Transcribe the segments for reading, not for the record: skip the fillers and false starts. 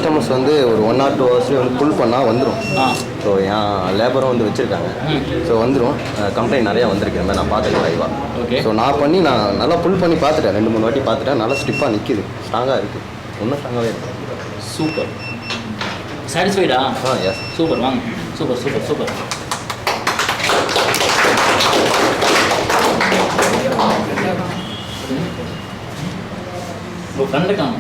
Customers வந்து ஒரு 1 or 2 hours வந்து புல் பண்ணால் வந்துடும். ஸோ என் லேபரும் வந்து வச்சுருக்காங்க. ஸோ வந்துடும். கம்ப்ளைண்ட் நிறையா வந்திருக்கு. இந்த மாதிரி நான் பார்த்துட்டு லைவாக. ஓகே. ஸோ நான் பண்ணி நான் நல்லா புல் பண்ணி பார்த்துட்டேன். 2-3 வாட்டி பார்த்துட்டேன். நல்லா ஸ்டிஃபாக நிற்கிது. ஸ்ட்ராங்காக இருக்குது. இன்னும் ஸ்ட்ராங்காகவே இருக்குது. சூப்பர். சாட்டிஸ்ஃபைடா? எஸ். சூப்பர். வாங்க. Super super super. கண்டுக்காம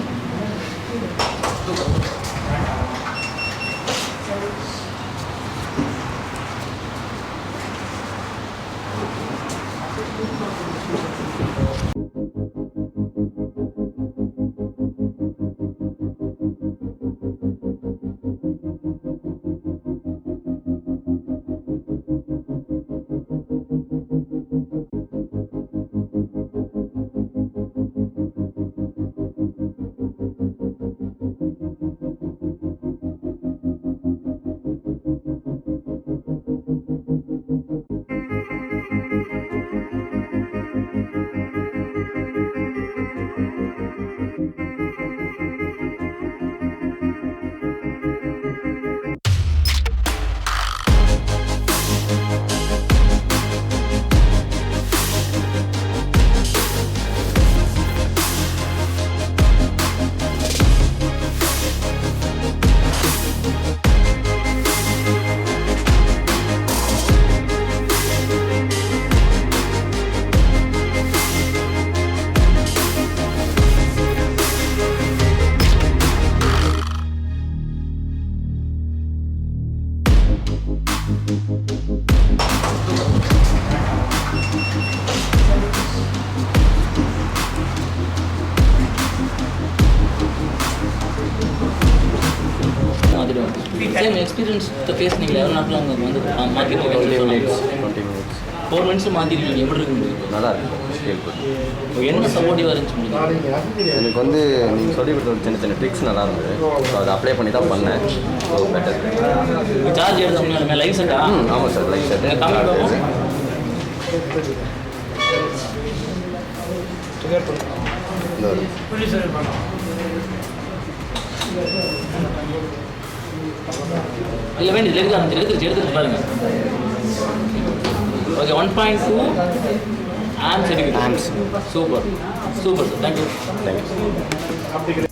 சேம் எக்ஸ்பீரியன்ஸ் பேசுனீங்களா? எவ்வளோ நாட்டில் அவங்க வந்து மாற்றிருக்கீங்க? 20 minutes. 4 months மாற்றிருக்கீங்க. எப்படி இருக்கு உங்களுக்கு? நல்லா இருக்கும். என்ன சப்போர்ட்டிவாக இருந்துச்சு உங்களுக்கு? எனக்கு வந்து நீங்கள் சொல்லி கொடுத்த சின்ன சின்ன ட்ரிக்ஸ் நல்லா இருந்தது. ஸோ அதை அப்ளை பண்ணி தான் பண்ணேன். So better. சார்ஜ் எடுத்தோம்னா லைவ் செட்டா? ஆமாம் சார், லைவ் செட்டு. கம்மி பார்ப்போம். இல்லை வேண்டி எடுத்துட்டு பாருங்க. ஓகே. 1.2 ஆம்ஸ் இருக்குது. ஆம்ஸ். Super super sir. Thank you. Thank you. அப்படியா?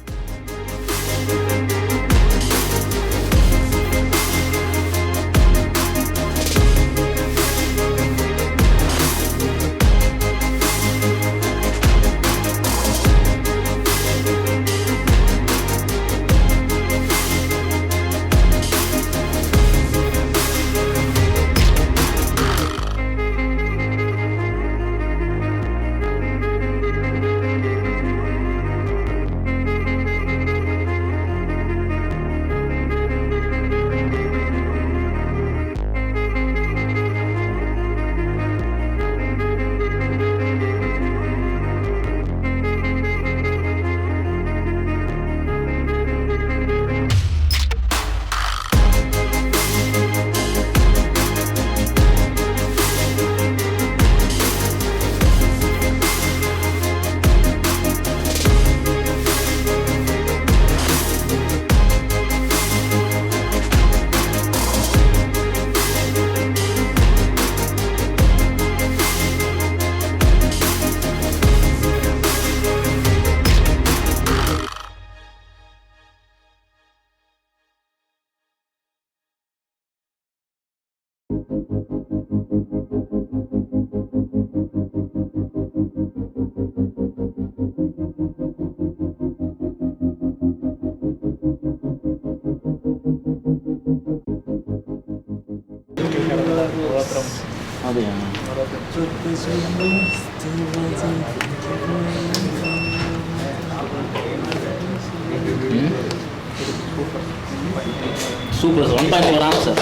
Super sir. 1.4 ஆம்ஸ் சார்.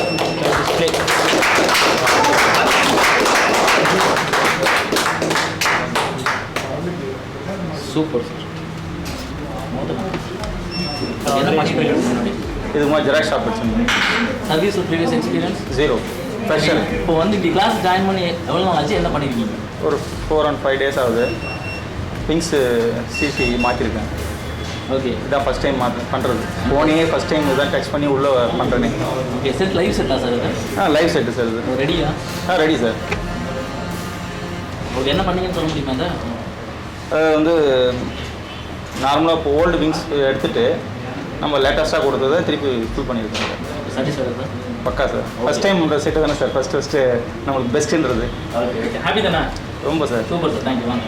Super sir. என்ன பண்ணிட்டு இது மாதிரி ஜெராக்ஸ் ஷாப் வச்சுருந்தேன். Service previous experience? 0. ஃப்ரெஷர். இப்போ வந்து இப்படி கிளாஸ் ஜாயின் பண்ணி எவ்வளோ நாள் ஆச்சு? என்ன பண்ணியிருக்கீங்க? ஒரு 4 and 5 days ஆகுது. திங்ஸு சிசி மாற்றிருக்கேன். ஓகே இதான் ஃபஸ்ட் டைம் பண்ணுறது. ஃபோனே ஃபஸ்ட் டைம் இதான் டச் பண்ணி உள்ளே பண்ணுறேனே. ஓகே செட் லைவ் செட்டா சார் இது? லைவ் செட்டு சார் இது. ரெடியா? Ready sir. உங்களுக்கு என்ன பண்ணீங்கன்னு சொல்ல முடியுமா சார்? வந்து நார்மலாக இப்போ ஓல்டு விங்ஸ் எடுத்துகிட்டு நம்ம லேட்டஸ்ட்டாக கொடுத்ததை திருப்பி ஃபில் பண்ணியிருக்கோம் சார். Satisfied sir? பக்கா சார். ஃபஸ்ட் டைம் செட்டு தானே சார், ஃபஸ்ட்டு நம்மளுக்கு பெஸ்ட்டுன்றது. ஓகே ஓகே ஹாப்பி தானே? ரொம்ப சார். Super sir, thank you. வாங்க.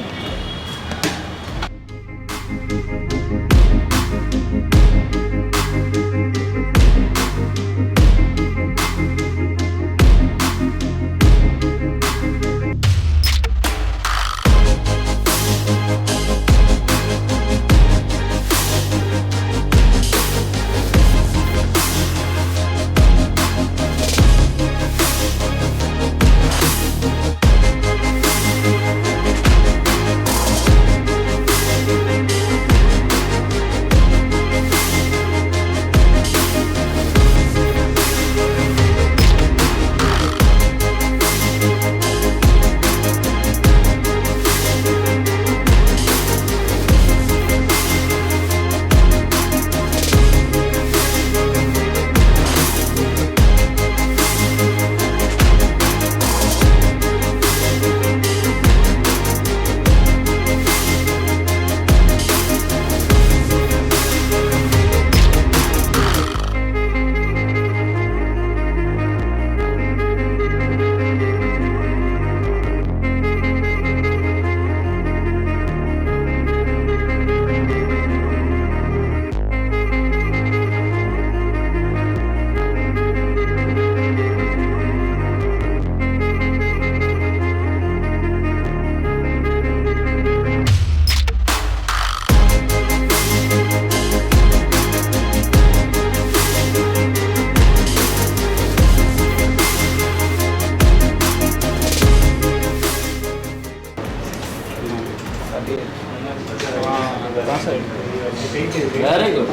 Very good.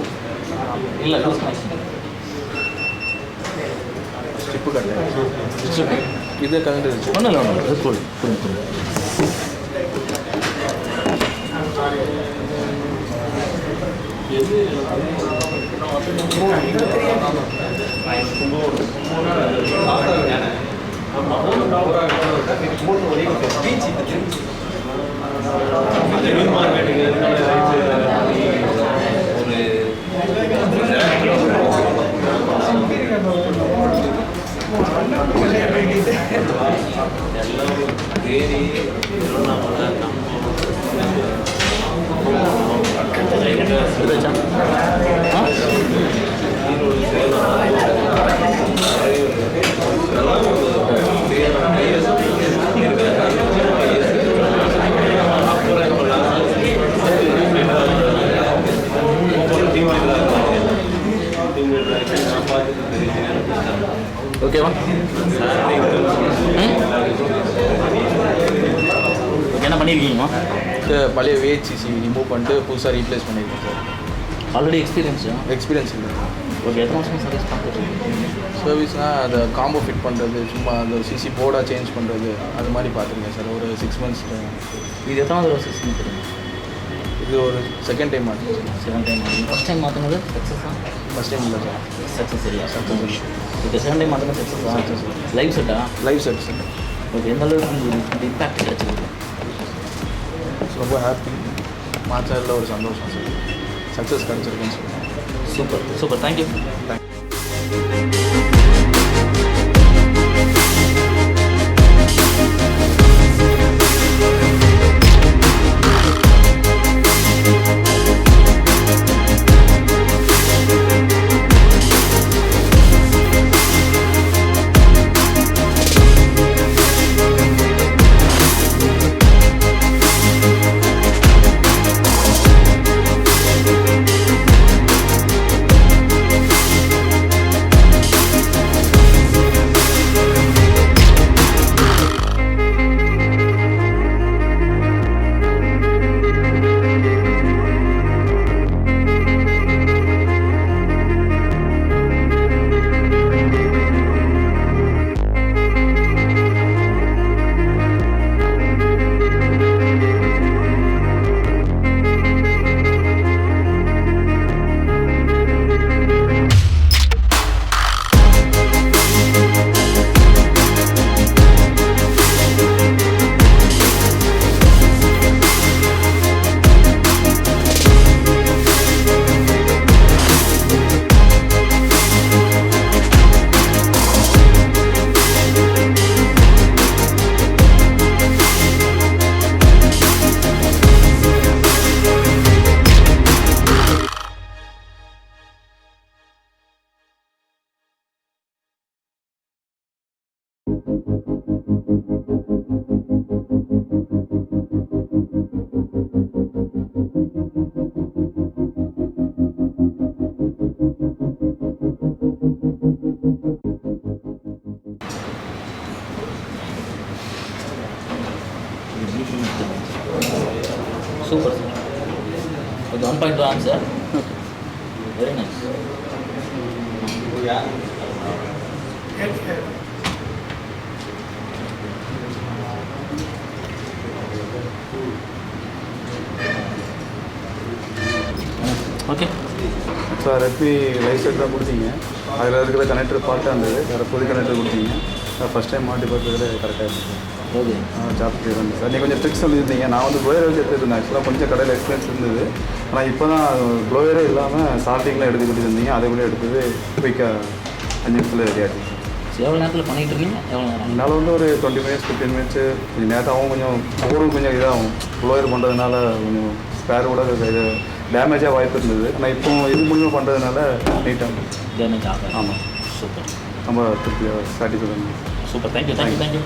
இல்லை லூஸ் மேக்ஸ் ஸ்டிப்பு கட்டு இது கலந்து ஒன்றும் இல்லை ஒன்றும் இல்லை. கூல் ஓகேவா? என்ன பண்ணியிருக்கீங்கம்மா? பழைய விஹெச்சிசி ரிமூவ் பண்ணிட்டு புதுசாக ரீப்ளேஸ் பண்ணியிருக்கேன் சார். ஆல்ரெடி எக்ஸ்பீரியன்ஸ் இல்லை. ஓகே, எத்தனை வருஷம் சர்வீஸ் பண்ணுறது? சர்வீஸ்னால் அதை காம்போ ஃபிட் பண்ணுறது, சும்மா அந்த சிசி போர்டாக சேஞ்ச் பண்ணுறது, அது மாதிரி பார்த்துருக்கேன் சார். ஒரு 6 months. இது எத்தனாவது வருஷம் தெரியும்? இது ஒரு செகண்ட் டைம் மாற்றணும். செகண்ட் டைம் மாற்றணும். ஃபஸ்ட் டைம் மாற்றினது சக்ஸஸா? ஃபஸ்ட் டைம் இல்லை சார். சக்ஸஸ் இல்லையா? சக்ஸஸ் இல்லை. ஓகே, செகண்ட் டைம் மாற்றினா சக்ஸஸ். லைவ் செட்டா? Live set sir. ஓகே, எந்த அளவுக்கு உங்களுக்கு இம்பேக்ட் கிடச்சிருக்கு? ரொம்ப ஹாப்பி. மாற்றதில் ஒரு சந்தோஷம் சார். சக்ஸஸ் கிடச்சிருக்குன்னு சொல்லுவேன். Super super, thank you. Super sir. Okay 1.2 ஆம்ஸ் sir. Very nice. Okay sir Redmi light set தான் கொடுத்தீங்க. அதில் இருக்கிற கனெக்டர் பார்ட்டாக இருந்தது. வேறு புது கனெக்டர் கொடுத்தீங்க. ஃபஸ்ட் டைம் மாட்டி பார்த்ததில் கரெக்டாக இருந்துச்சு. ஓகே ஜாப் கிளியர் வந்து சார் நீங்கள் கொஞ்சம் ட்ரிக்ஸ் சொல்லியிருந்தீங்க. நான் வந்து ப்ளோயர் வச்சு எடுத்துருந்தேன். ஆக்சுவலாக கொஞ்சம் கடையில் எக்ஸ்பீரியன்ஸ் இருந்தது. ஆனால் இப்போ தான் ப்ளோயரே இல்லாமல் சால்ட்டிங்லாம் எடுத்து கொடுத்துருந்தீங்க. அதை கூட எடுத்தது குயிக்காக 5 நிமிஷத்தில் ரெடி ஆகிடுச்சு. எவ்வளோ நேரத்தில் பண்ணிகிட்டு இருக்கீங்க? எவ்வளோ நேரம்? என்னால் வந்து ஒரு 20 மினிட்ஸ் 15 மினிட்ஸ் கொஞ்சம் நேரத்தாகவும் கொஞ்சம் போர்டும் கொஞ்சம் இதாகும். ப்ளோயர் பண்ணுறதுனால கொஞ்சம் ஸ்பேர் கூட இது டேமேஜாக வாய்ப்பு இருந்தது. ஆனால் இப்போ இது மூலியமாக பண்ணுறதுனால நீட்டாக டேமேஜ் ஆகும். ஆமாம் சூப்பர் ரொம்ப திருப்தியாக சாட்டிஸ்ஃபை பண்ணி சூப்பர். தேங்க்யூ.